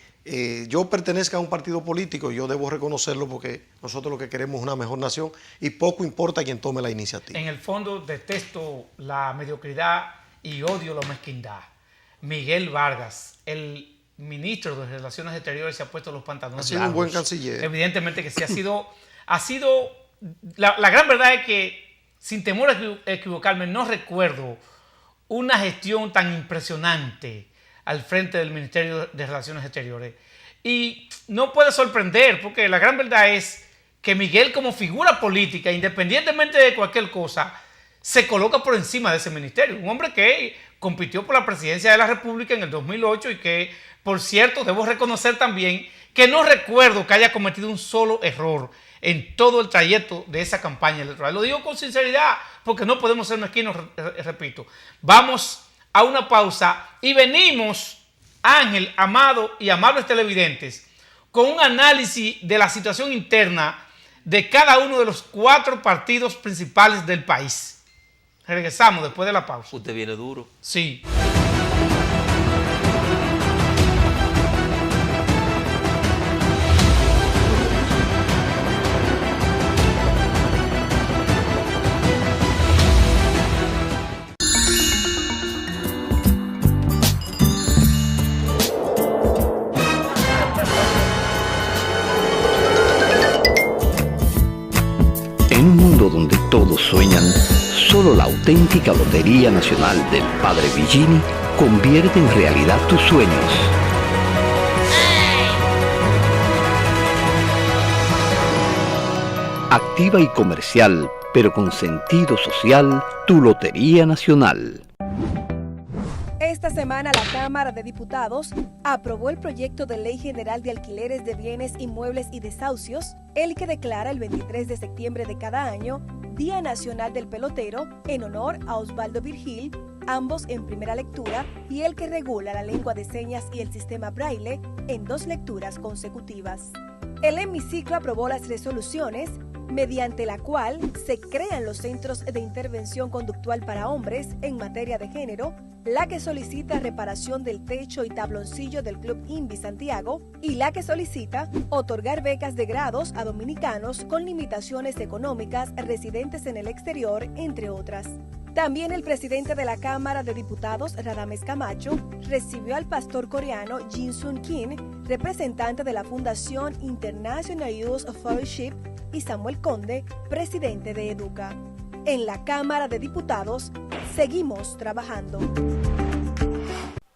yo pertenezca a un partido político, yo debo reconocerlo porque nosotros lo que queremos es una mejor nación y poco importa quién tome la iniciativa. En el fondo detesto la mediocridad y odio la mezquindad. Miguel Vargas, el ministro de Relaciones Exteriores, se ha puesto los pantalones Ha sido largos. un buen canciller. Evidentemente que sí, ha sido la gran verdad es que, sin temor a equivocarme, no recuerdo una gestión tan impresionante al frente del Ministerio de Relaciones Exteriores. Y no puede sorprender, porque la gran verdad es que Miguel, como figura política, independientemente de cualquier cosa, se coloca por encima de ese ministerio. Un hombre que compitió por la presidencia de la República en el 2008 y que, por cierto, debo reconocer también que no recuerdo que haya cometido un solo error en todo el trayecto de esa campaña electoral. Lo digo con sinceridad, porque no podemos ser mezquinos, repito. Vamos a una pausa y venimos, Ángel, Amado y amables televidentes, con un análisis de la situación interna de cada uno de los 4 partidos principales del país. Regresamos después de la pausa. Usted viene duro. Sí. En un mundo donde todos sueñan, solo la auténtica Lotería Nacional del Padre Villini convierte en realidad tus sueños. Activa y comercial, pero con sentido social, tu Lotería Nacional. Esta semana la Cámara de Diputados aprobó el proyecto de Ley General de Alquileres de Bienes Inmuebles y Desahucios, el que declara el 23 de septiembre de cada año Día Nacional del Pelotero en honor a Osvaldo Virgil, ambos en primera lectura, y el que regula la lengua de señas y el sistema braille en 2 lecturas consecutivas. El hemiciclo aprobó las resoluciones mediante la cual se crean los centros de intervención conductual para hombres en materia de género, la que solicita reparación del techo y tabloncillo del Club INVI Santiago y la que solicita otorgar becas de grados a dominicanos con limitaciones económicas residentes en el exterior, entre otras. También el presidente de la Cámara de Diputados, Radames Camacho, recibió al pastor coreano Jin Sun Kim, representante de la Fundación International Youth Fellowship, y Samuel Conde, presidente de Educa. En la Cámara de Diputados, seguimos trabajando.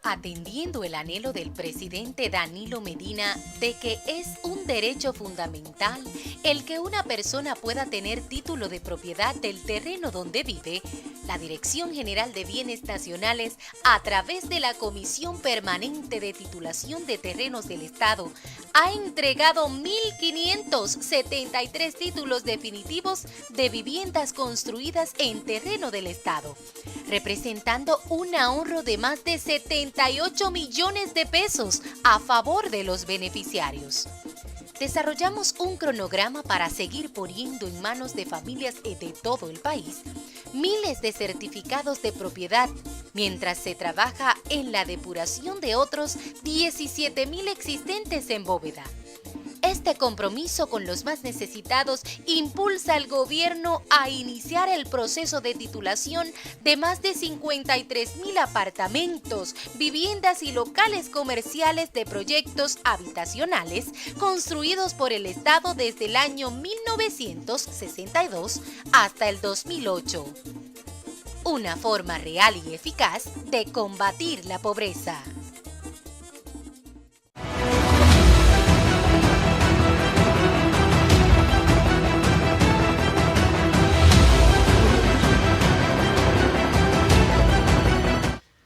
Atendiendo el anhelo del presidente Danilo Medina de que es un derecho fundamental el que una persona pueda tener título de propiedad del terreno donde vive, la Dirección General de Bienes Nacionales, a través de la Comisión Permanente de Titulación de Terrenos del Estado, ha entregado 1.573 títulos definitivos de viviendas construidas en terreno del Estado, representando un ahorro de más de 78 millones de pesos a favor de los beneficiarios. Desarrollamos un cronograma para seguir poniendo en manos de familias de todo el país miles de certificados de propiedad, mientras se trabaja en la depuración de otros 17.000 existentes en bóveda. Este compromiso con los más necesitados impulsa al gobierno a iniciar el proceso de titulación de más de 53.000 apartamentos, viviendas y locales comerciales de proyectos habitacionales construidos por el Estado desde el año 1962 hasta el 2008. Una forma real y eficaz de combatir la pobreza.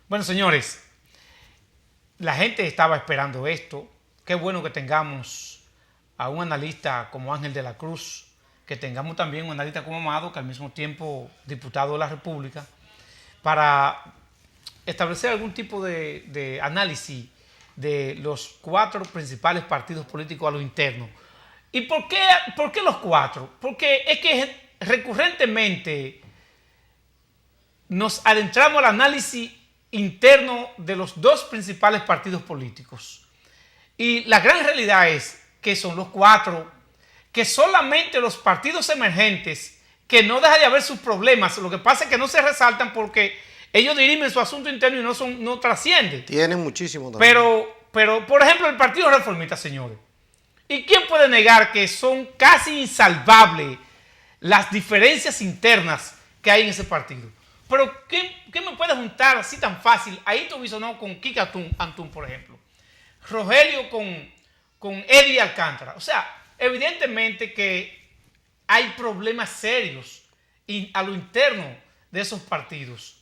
Bueno, señores, la gente estaba esperando esto. Qué bueno que tengamos a un analista como Ángel de la Cruz, que tengamos también un analista como Amado, que al mismo tiempo diputado de la República, para establecer algún tipo de análisis de los 4 principales partidos políticos a lo interno. ¿Y por qué los 4? Porque es que recurrentemente nos adentramos al análisis interno de los 2 principales partidos políticos. Y la gran realidad es que son los 4, que solamente los partidos emergentes, que no deja de haber sus problemas, lo que pasa es que no se resaltan porque ellos dirimen su asunto interno y no trascienden. Tienen muchísimo también. Pero, por ejemplo, el Partido Reformista, señores. ¿Y quién puede negar que son casi insalvables las diferencias internas que hay en ese partido? Pero ¿qué me puede juntar así tan fácil? Ahí tú no con Kika Antún, por ejemplo. Rogelio con Eddie Alcántara. O sea, evidentemente que hay problemas serios a lo interno de esos partidos.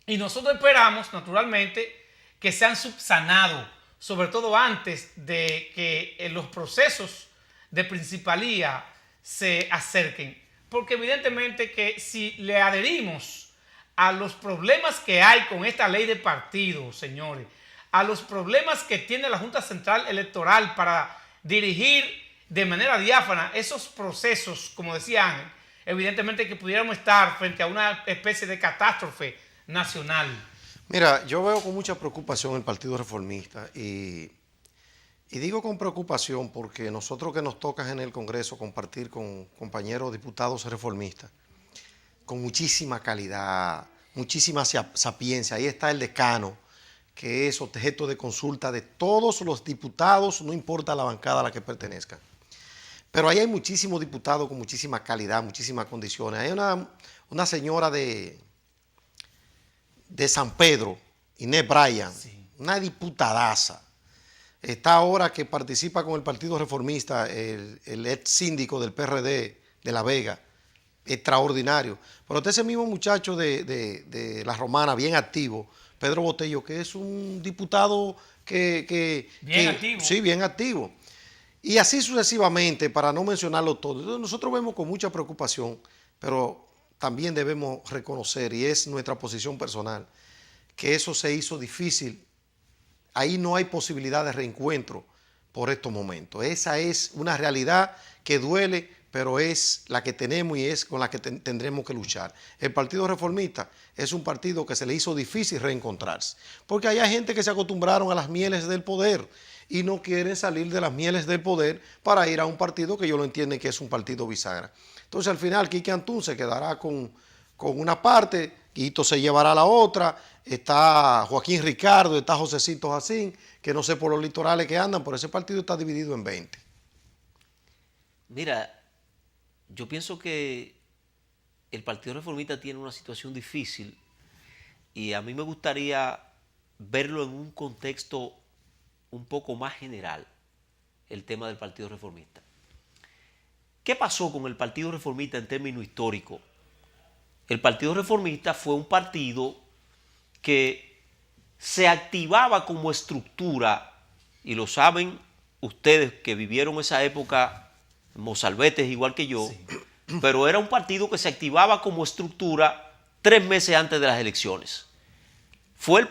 Y nosotros esperamos, naturalmente, que sean subsanados, sobre todo antes de que los procesos de principalía se acerquen. Porque evidentemente que si le adherimos a los problemas que hay con esta ley de partidos, señores, a los problemas que tiene la Junta Central Electoral para dirigir de manera diáfana esos procesos, como decía Ángel, evidentemente que pudiéramos estar frente a una especie de catástrofe nacional. Mira, yo veo con mucha preocupación el Partido Reformista y digo con preocupación porque nosotros que nos toca en el Congreso compartir con compañeros diputados reformistas, con muchísima calidad, muchísima sapiencia, ahí está el decano, que es objeto de consulta de todos los diputados, no importa la bancada a la que pertenezcan. Pero ahí hay muchísimos diputados con muchísima calidad, muchísimas condiciones. Hay una señora de San Pedro, Inés Bryan, sí, una diputadaza. Está ahora que participa con el Partido Reformista, el ex síndico del PRD de La Vega, extraordinario. Pero ese mismo muchacho de La Romana, bien activo, Pedro Botello, que es un diputado bien activo. Sí, bien activo. Y así sucesivamente, para no mencionarlo todo. Entonces, nosotros vemos con mucha preocupación, pero también debemos reconocer, y es nuestra posición personal, que eso se hizo difícil. Ahí no hay posibilidad de reencuentro por estos momentos. Esa es una realidad que duele, pero es la que tenemos y es con la que tendremos que luchar. El Partido Reformista es un partido que se le hizo difícil reencontrarse, porque hay gente que se acostumbraron a las mieles del poder y no quieren salir de las mieles del poder para ir a un partido que ellos lo entienden que es un partido bisagra. Entonces al final Quique Antún se quedará con una parte, Quito se llevará la otra, está Joaquín Ricardo, está Josecito Jacín, que no sé por los litorales que andan, pero ese partido está dividido en 20. Mira, yo pienso que el Partido Reformista tiene una situación difícil y a mí me gustaría verlo en un contexto un poco más general, el tema del Partido Reformista. ¿Qué pasó con el Partido Reformista en términos históricos? El Partido Reformista fue un partido que se activaba como estructura, y lo saben ustedes que vivieron esa época, mozalbetes igual que yo, sí, pero era un partido que se activaba como estructura 3 meses antes de las elecciones. Fue el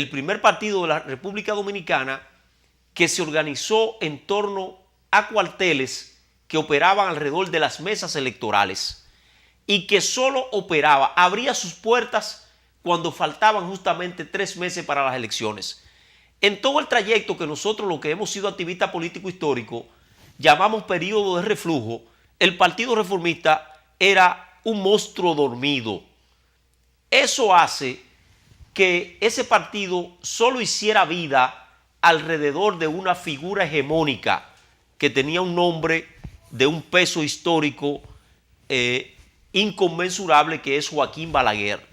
primer partido de la República Dominicana que se organizó en torno a cuarteles que operaban alrededor de las mesas electorales y que solo abría sus puertas cuando faltaban justamente 3 meses para las elecciones. En todo el trayecto que nosotros, los que hemos sido activistas políticos históricos, llamamos periodo de reflujo, el Partido Reformista era un monstruo dormido. Eso hace que ese partido solo hiciera vida alrededor de una figura hegemónica que tenía un nombre de un peso histórico inconmensurable, que es Joaquín Balaguer.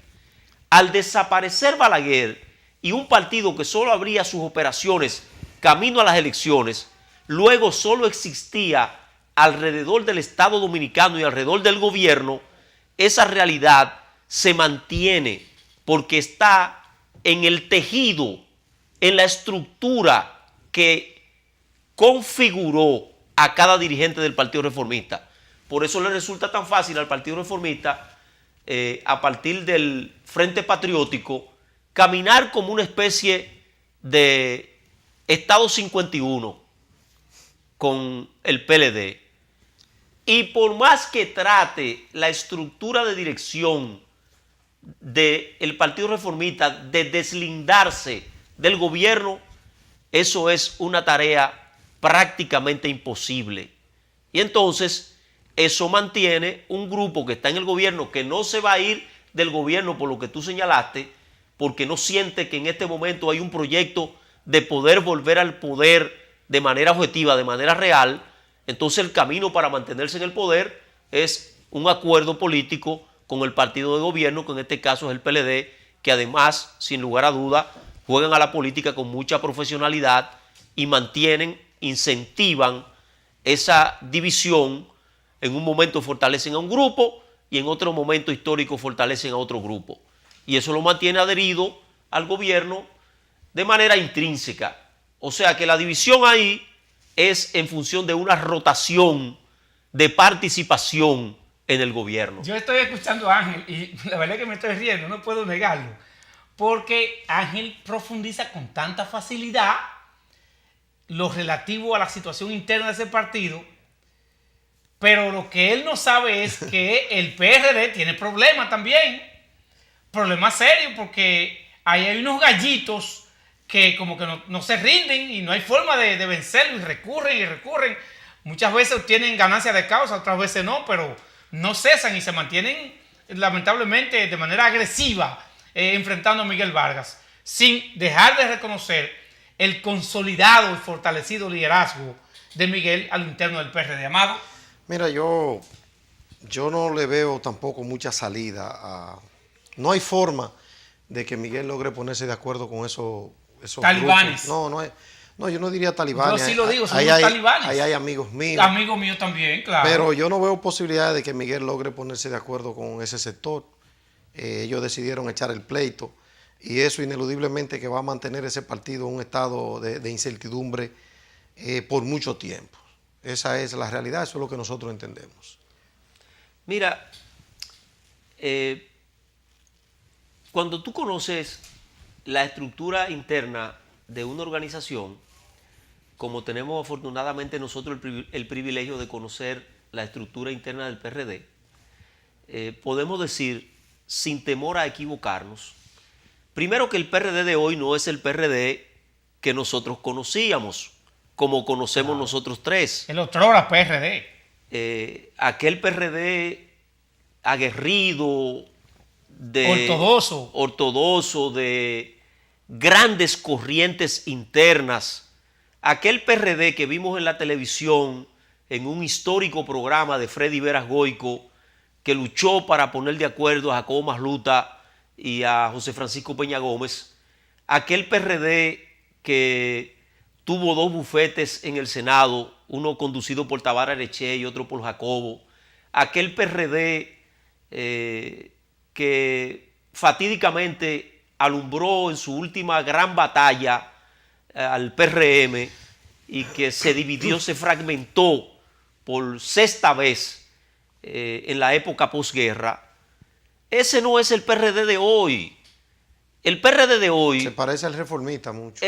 Al desaparecer Balaguer y un partido que solo abría sus operaciones camino a las elecciones, luego solo existía alrededor del Estado Dominicano y alrededor del gobierno, esa realidad se mantiene porque está en el tejido, en la estructura que configuró a cada dirigente del Partido Reformista. Por eso le resulta tan fácil al Partido Reformista, a partir del Frente Patriótico, caminar como una especie de Estado 51. con el PLD. Y por más que trate la estructura de dirección del Partido Reformista de deslindarse del gobierno, eso es una tarea prácticamente imposible. Y entonces eso mantiene un grupo que está en el gobierno, que no se va a ir del gobierno por lo que tú señalaste, porque no siente que en este momento hay un proyecto de poder volver al poder de manera objetiva, de manera real. Entonces el camino para mantenerse en el poder es un acuerdo político con el partido de gobierno, que en este caso es el PLD, que además, sin lugar a duda, juegan a la política con mucha profesionalidad y mantienen, incentivan esa división. En un momento fortalecen a un grupo y en otro momento histórico fortalecen a otro grupo. Y eso lo mantiene adherido al gobierno de manera intrínseca. O sea que la división ahí es en función de una rotación de participación en el gobierno. Yo estoy escuchando a Ángel y la verdad es que me estoy riendo, no puedo negarlo, porque Ángel profundiza con tanta facilidad lo relativo a la situación interna de ese partido, pero lo que él no sabe es que el PRD tiene problemas también, problemas serios, porque ahí hay unos gallitos que como que no se rinden y no hay forma de vencerlo y recurren. Muchas veces obtienen ganancias de causa, otras veces no, pero no cesan y se mantienen lamentablemente de manera agresiva enfrentando a Miguel Vargas, sin dejar de reconocer el consolidado y fortalecido liderazgo de Miguel a lo interno del PRD. Amado. Mira, yo no le veo tampoco mucha salida. No hay forma de que Miguel logre ponerse de acuerdo con esos talibanes. Grupos. No, yo no diría talibanes. Yo sí lo digo, son los talibanes. Ahí hay amigos míos. Amigos míos también, claro. Pero yo no veo posibilidad de que Miguel logre ponerse de acuerdo con ese sector. Ellos decidieron echar el pleito y eso ineludiblemente que va a mantener ese partido en un estado de incertidumbre por mucho tiempo. Esa es la realidad, eso es lo que nosotros entendemos. Mira, cuando tú conoces la estructura interna de una organización, como tenemos afortunadamente nosotros el privilegio de conocer la estructura interna del PRD, podemos decir, sin temor a equivocarnos, primero que el PRD de hoy no es el PRD que nosotros conocíamos, como conocemos nosotros tres. El otrora PRD. Aquel PRD aguerrido, ortodoxo, de grandes corrientes internas. Aquel PRD que vimos en la televisión en un histórico programa de Freddy Veras Goico, que luchó para poner de acuerdo a Jacobo Masluta y a José Francisco Peña Gómez. Aquel PRD que tuvo dos bufetes en el Senado, uno conducido por Tabar Areche y otro por Jacobo. Aquel PRD que fatídicamente alumbró en su última gran batalla al PRM y que se dividió, se fragmentó por sexta vez en la época posguerra. Ese no es el PRD de hoy. El PRD de hoy... Se parece al reformista mucho.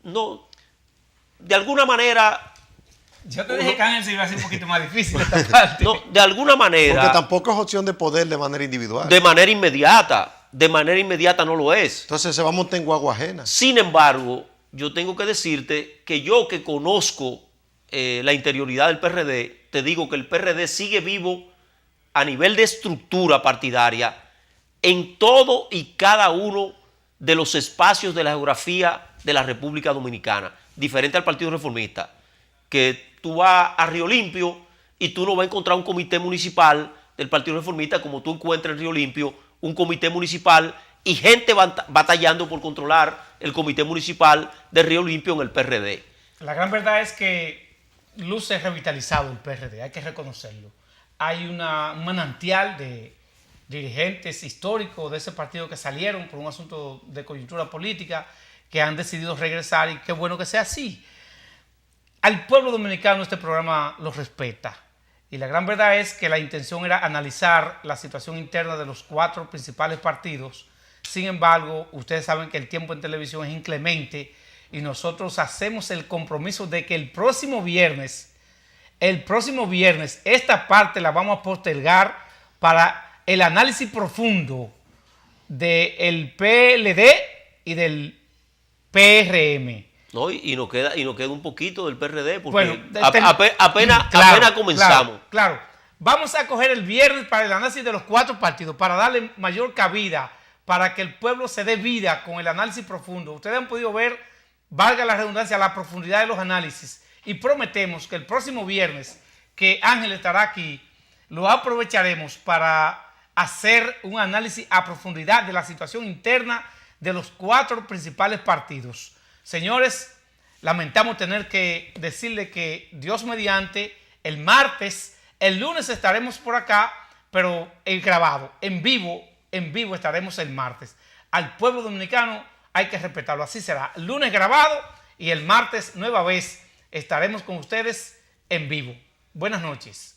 No, de alguna manera... Yo te dije que Ángel se iba a hacer un poquito más difícil esta parte. No, de alguna manera... Porque tampoco es opción de poder de manera individual. De manera inmediata no lo es. Entonces se va a montar en guagua ajena. Sin embargo, yo tengo que decirte que yo que conozco la interioridad del PRD, te digo que el PRD sigue vivo a nivel de estructura partidaria en todo y cada uno de los espacios de la geografía de la República Dominicana, diferente al Partido Reformista, que tú vas a Río Limpio y tú no vas a encontrar un comité municipal del Partido Reformista como tú encuentras en Río Limpio un comité municipal y gente batallando por controlar el comité municipal de Río Limpio en el PRD. La gran verdad es que luce revitalizado el PRD, hay que reconocerlo. Hay un manantial de dirigentes históricos de ese partido que salieron por un asunto de coyuntura política, que han decidido regresar y qué bueno que sea así. Al pueblo dominicano este programa lo respeta y la gran verdad es que la intención era analizar la situación interna de los 4 principales partidos. Sin embargo, ustedes saben que el tiempo en televisión es inclemente y nosotros hacemos el compromiso de que el próximo viernes, esta parte la vamos a postergar para el análisis profundo del PLD y del PRM. No, y nos queda un poquito del PRD, porque Bueno, apenas comenzamos. Claro. Vamos a coger el viernes para el análisis de los 4 partidos, para darle mayor cabida, para que el pueblo se dé vida con el análisis profundo. Ustedes han podido ver, valga la redundancia, la profundidad de los análisis. Y prometemos que el próximo viernes, que Ángel estará aquí, lo aprovecharemos para hacer un análisis a profundidad de la situación interna de los 4 principales partidos. Señores, lamentamos tener que decirle que Dios mediante, el lunes estaremos por acá, pero el grabado, en vivo estaremos el martes. Al pueblo dominicano hay que respetarlo, así será. El lunes grabado y el martes nueva vez estaremos con ustedes en vivo. Buenas noches.